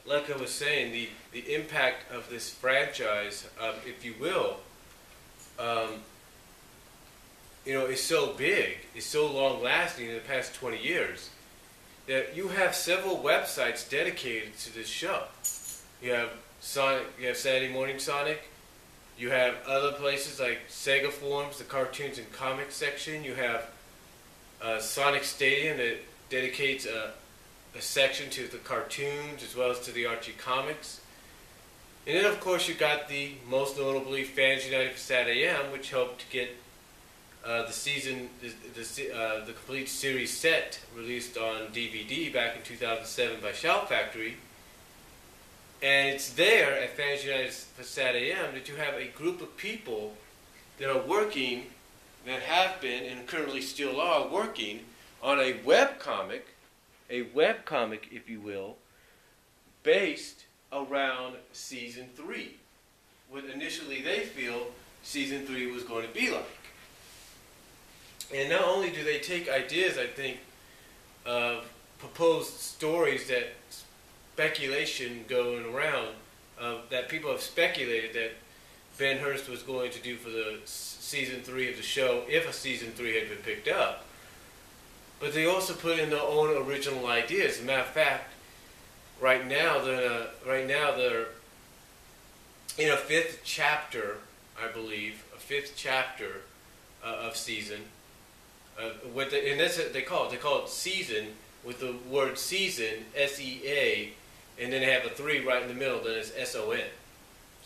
like I was saying, the impact of this franchise, if you will, is so big, is so long-lasting in the past 20 years, that you have several websites dedicated to this show. You have Sonic, you have Saturday Morning Sonic. You have other places like Sega Forums, the cartoons and comics section. You have Sonic Stadium that dedicates a section to the cartoons as well as to the Archie comics. And then, of course, you got the most notably Fans United for SatAM, which helped to get the complete series set released on DVD back in 2007 by Shout Factory. And it's there at Fans United for SatAM that you have a group of people that are working, that have been and currently still are working on a webcomic, if you will, based around Season 3. What initially they feel Season 3 was going to be like. And not only do they take ideas, I think, of proposed stories that speculation going around, that people have speculated that Ben Hurst was going to do for the Season 3 of the show if a Season 3 had been picked up. But they also put in their own original ideas. As a matter of fact, right now they're in a fifth chapter, I believe, of Season. And that's what they call it. They call it Season with the word Season, S-E-A, and then they have a 3 right in the middle, then it's S-O-N.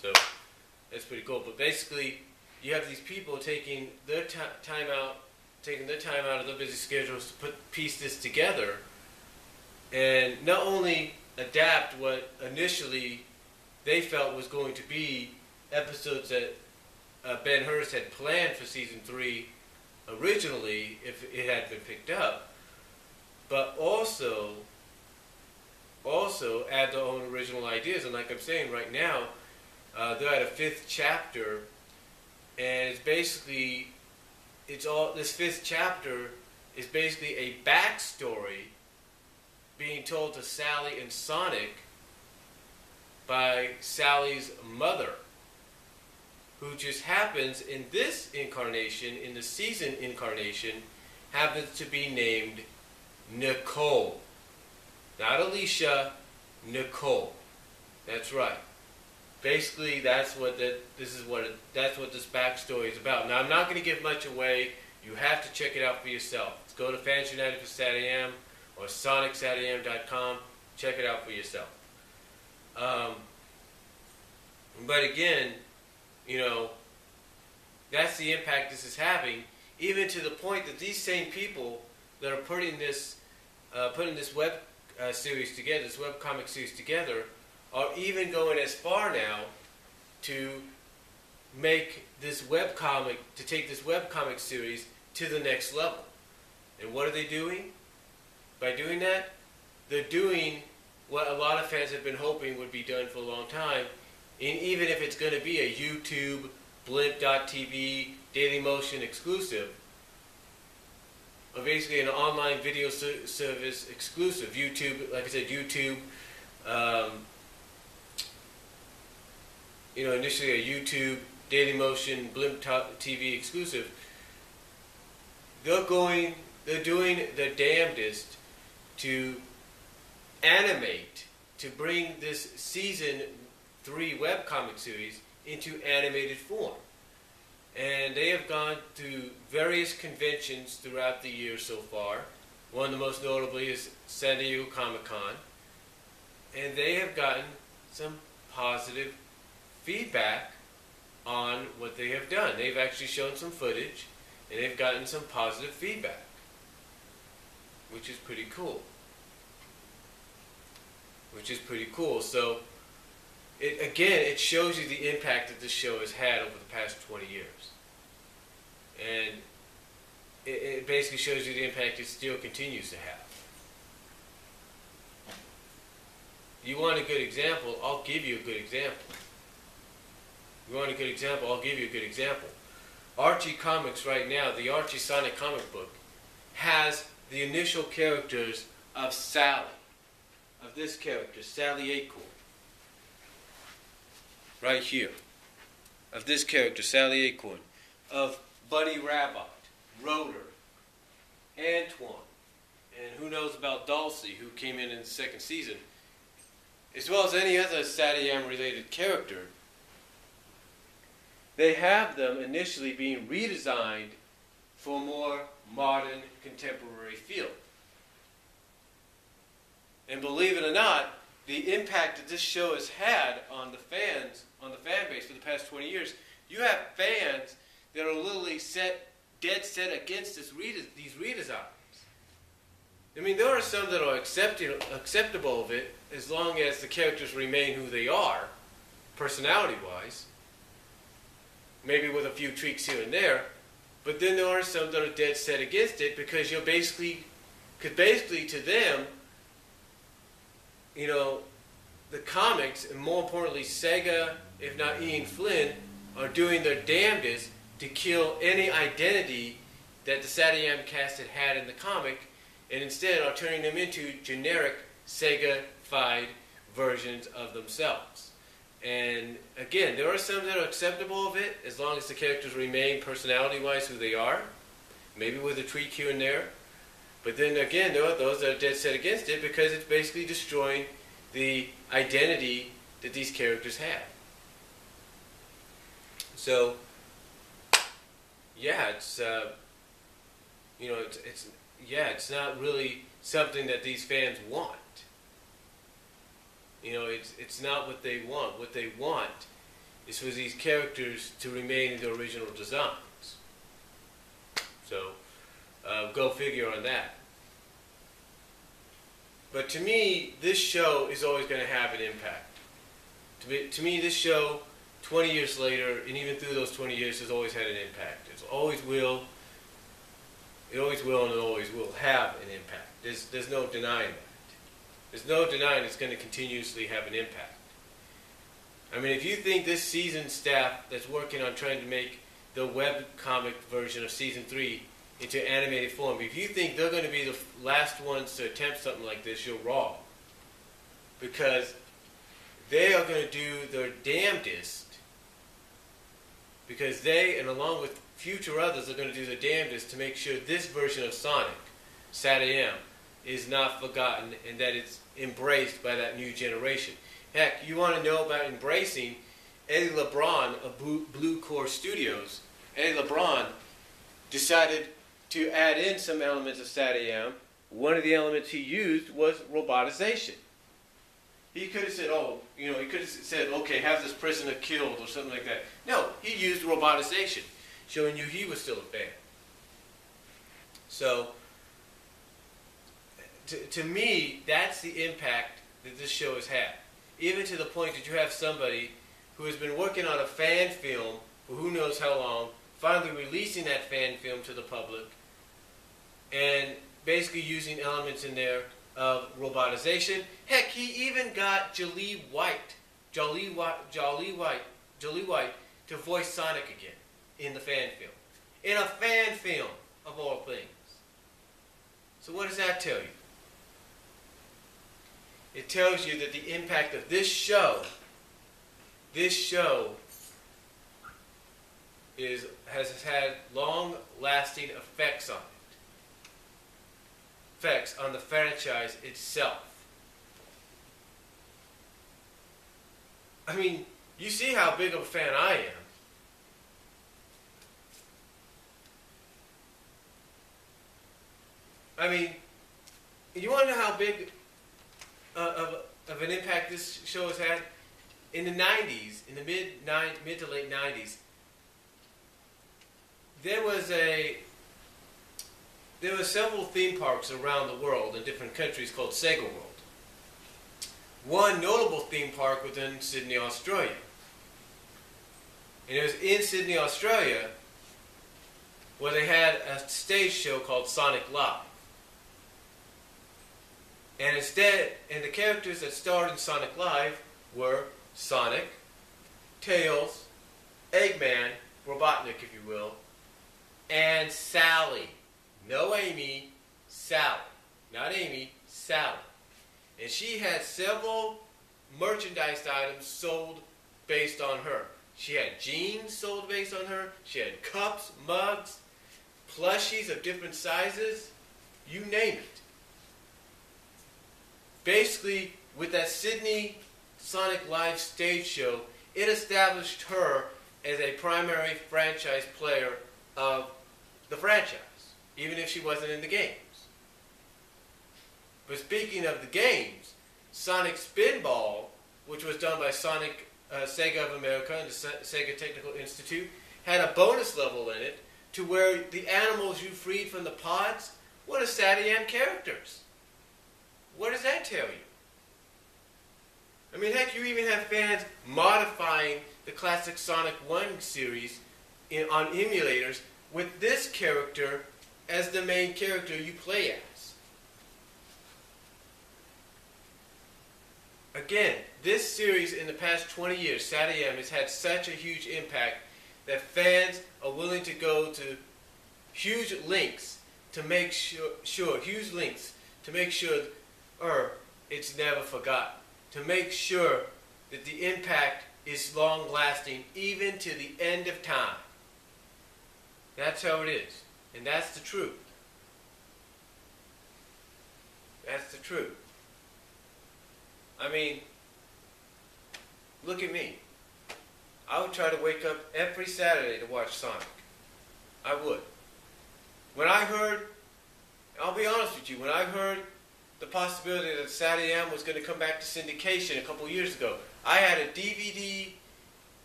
So that's pretty cool. But basically, you have these people taking their time out of their busy schedules to piece this together, and not only adapt what initially they felt was going to be episodes that Ben Hurst had planned for Season 3 originally, if it had been picked up, but also add their own original ideas. And like I'm saying, right now, they're at a fifth chapter, and this fifth chapter is basically a backstory being told to Sally and Sonic by Sally's mother, who just happens in this incarnation, in the Season incarnation, happens to be named Nicole. Not Alicia, Nicole. That's right. Basically, that's what this backstory is about. Now, I'm not going to give much away. You have to check it out for yourself. Let's go to Fans United for SatAM or SonicSatAM.com. Check it out for yourself. But again, that's the impact this is having, even to the point that these same people that are putting this web series together, this webcomic series together, are even going as far now to take this webcomic series to the next level. And what are they doing? By doing that, they're doing what a lot of fans have been hoping would be done for a long time, and even if it's going to be a YouTube, Blimp.tv, Dailymotion exclusive, or basically an online video service exclusive. YouTube, like I said, YouTube, initially a YouTube, Dailymotion, Blimp.tv exclusive. They're doing their damnedest to animate, to bring this Season 3 webcomic series into animated form. And they have gone to various conventions throughout the year so far. One of the most notably is San Diego Comic-Con. And they have gotten some positive feedback on what they have done. They've actually shown some footage, and they've gotten some positive feedback, which is pretty cool. So, it shows you the impact that this show has had over the past 20 years. And it basically shows you the impact it still continues to have. You want a good example? I'll give you a good example. You want a good example? I'll give you a good example. Archie Comics right now, the Archie Sonic comic book, has the initial characters of Sally of this character, Sally Acorn. Right here. Of this character, Sally Acorn. Of Buddy Rabbit, Rotor, Antoine, and who knows about Dulcie, who came in the second season, as well as any other SatAM related character. They have them initially being redesigned for a more modern, contemporary feel. And believe it or not, the impact that this show has had on the fans, on the fan base for the past 20 years, you have fans that are literally dead set against these redesigns. I mean, there are some that are acceptable of it as long as the characters remain who they are, personality-wise, maybe with a few tweaks here and there. But then there are some that are dead set against it because you're basically to them, you know, the comics, and more importantly Sega, if not Ian Flynn, are doing their damnedest to kill any identity that the SatAM cast had in the comic, and instead are turning them into generic Sega-fied versions of themselves. And again, there are some that are acceptable of it as long as the characters remain personality-wise who they are, maybe with a tweak here and there. But then again, there are those that are dead set against it because it's basically destroying the identity that these characters have. So, yeah, it's it's not really something that these fans want. You know, it's not what they want. What they want is for these characters to remain in their original designs. So, go figure on that. But to me, this show is always going to have an impact. To me, this show, 20 years later, and even through those 20 years, has always had an impact. It always will. It always will, and it always will have an impact. There's no denying that. There's no denying it's going to continuously have an impact. I mean, if you think this season staff that's working on trying to make the webcomic version of Season 3 into animated form, if you think they're going to be the last ones to attempt something like this, you're wrong. Because they are going to do their damnedest, because they, and along with future others, are going to do their damnedest to make sure this version of Sonic, SatAM, is not forgotten and that it's embraced by that new generation. Heck, you want to know about embracing Eddie LeBron of Blue Core Studios. Eddie LeBron decided to add in some elements of SatAM. One of the elements he used was robotization. He could have said, okay, have this prisoner killed or something like that. No, he used robotization, showing you he was still a fan. So, to me, that's the impact that this show has had. Even to the point that you have somebody who has been working on a fan film for who knows how long, finally releasing that fan film to the public, and basically using elements in there of robotization. Heck, he even got Jolly White to voice Sonic again in the fan film. In a fan film, of all things. So what does that tell you? It tells you that the impact of this show has had long-lasting effects on it. Effects on the franchise itself. I mean, you see how big of a fan I am. I mean, you want to know how big of an impact this show has had? In the 90s, in the mid to late 90s, there were several theme parks around the world in different countries called Sega World. One notable theme park was in Sydney, Australia. And it was in Sydney, Australia, where they had a stage show called Sonic Live. And the characters that starred in Sonic Live were Sonic, Tails, Eggman, Robotnik, if you will, and Sally. No Amy, Sally. Not Amy, Sally. And she had several merchandise items sold based on her. She had jeans sold based on her. She had cups, mugs, plushies of different sizes. You name it. Basically, with that Sydney Sonic Live stage show, it established her as a primary franchise player of the franchise, even if she wasn't in the games. But speaking of the games, Sonic Spinball, which was done by Sega of America and the Sega Technical Institute, had a bonus level in it to where the animals you freed from the pods were the SatAM characters. What does that tell you? I mean, heck, you even have fans modifying the classic Sonic 1 series on emulators with this character as the main character you play as. Again, this series in the past 20 years, SatAM, has had such a huge impact that fans are willing to go to huge lengths to make sure it's never forgotten, to make sure that the impact is long-lasting even to the end of time. That's how it is, and that's the truth. That's the truth. I mean, look at me. I would try to wake up every Saturday to watch Sonic. I would. When I heard, I'll be honest with you, when I heard the possibility that SatAM was going to come back to syndication a couple years ago, I had a DVD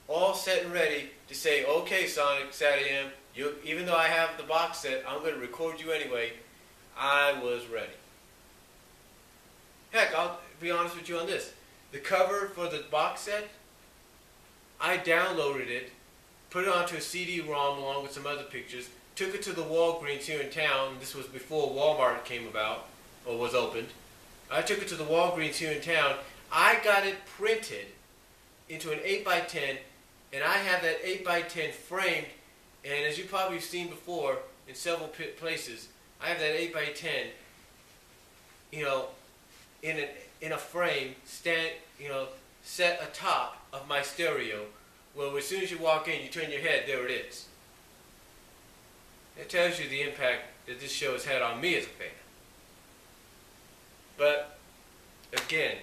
all set and ready to say, okay, Sonic, SatAM, even though I have the box set, I'm going to record you anyway. I was ready. Heck, I'll be honest with you on this. The cover for the box set, I downloaded it, put it onto a CD-ROM along with some other pictures, took it to the Walgreens here in town. This was before Walmart came about, or was opened. I took it to the Walgreens here in town. I got it printed into an 8x10, and I have that 8x10 framed, and as you probably have seen before in several places, I have that 8x10, in a frame, set atop of my stereo, where as soon as you walk in, you turn your head, there it is. It tells you the impact that this show has had on me as a fan. But, again,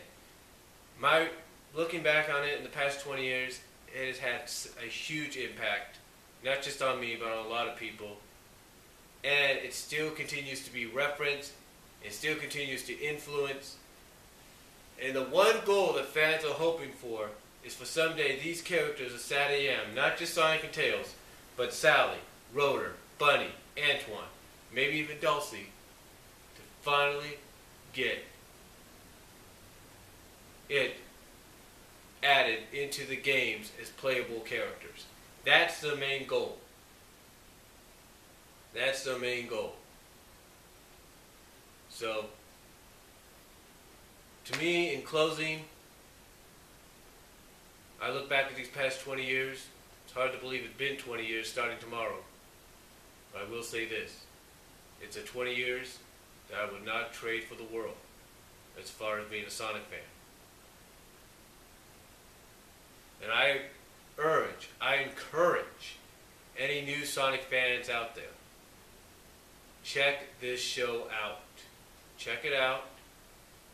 looking back on it in the past 20 years, it has had a huge impact, not just on me, but on a lot of people. And it still continues to be referenced, it still continues to influence. And the one goal that fans are hoping for is for someday these characters of SatAM, not just Sonic and Tails, but Sally, Rotor, Bunny, Antoine, maybe even Dulcie, to finally get it added into the games as playable characters. That's the main goal. That's the main goal. So, to me, in closing, I look back at these past 20 years. It's hard to believe it's been 20 years starting tomorrow. But I will say this. It's a 20 years that I would not trade for the world as far as being a Sonic fan. And I encourage any new Sonic fans out there, check this show out. Check it out.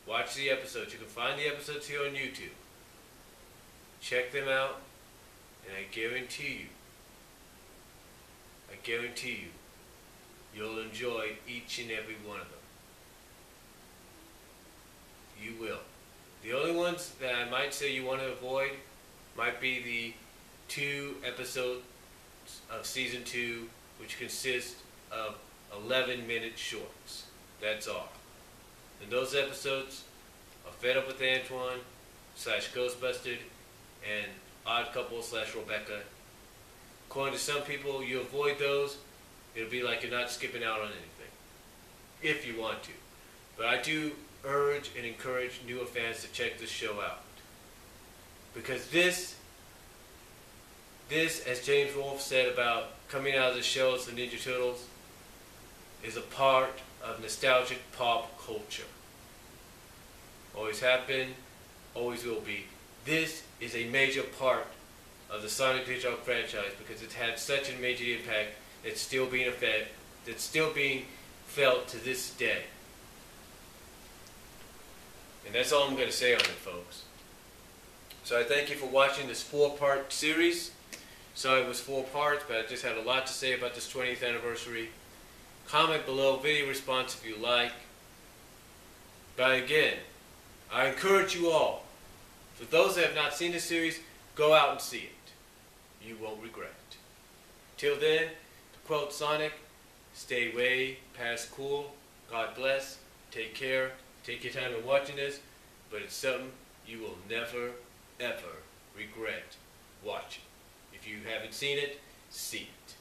Watch the episodes. You can find the episodes here on YouTube. Check them out, and I guarantee you, you'll enjoy each and every one of them. You will. The only ones that I might say you want to avoid might be the 2 episodes of Season 2, which consist of 11-minute shorts. That's all. And those episodes are Fed Up with Antoine / Ghostbusted and Odd Couple / Rebecca. According to some people, you avoid those, it'll be like you're not skipping out on anything. If you want to. But I do urge and encourage newer fans to check this show out. Because this, as James Wolfe said about coming out of the show as the Ninja Turtles, is a part of nostalgic pop culture. always have been, always will be. This is a major part of the Sonic the Hedgehog franchise because it's had such a major impact that's still being felt to this day. And that's all I'm going to say on it, folks. So I thank you for watching this 4-part series. Sorry it was 4 parts, but I just had a lot to say about this 20th anniversary. Comment below, video response if you like. But again, I encourage you all, for those that have not seen this series, go out and see it. You won't regret it. Till then, to quote Sonic, stay way past cool. God bless. Take care. Take your time in watching this, but it's something you will never, ever regret watching. If you haven't seen it, see it.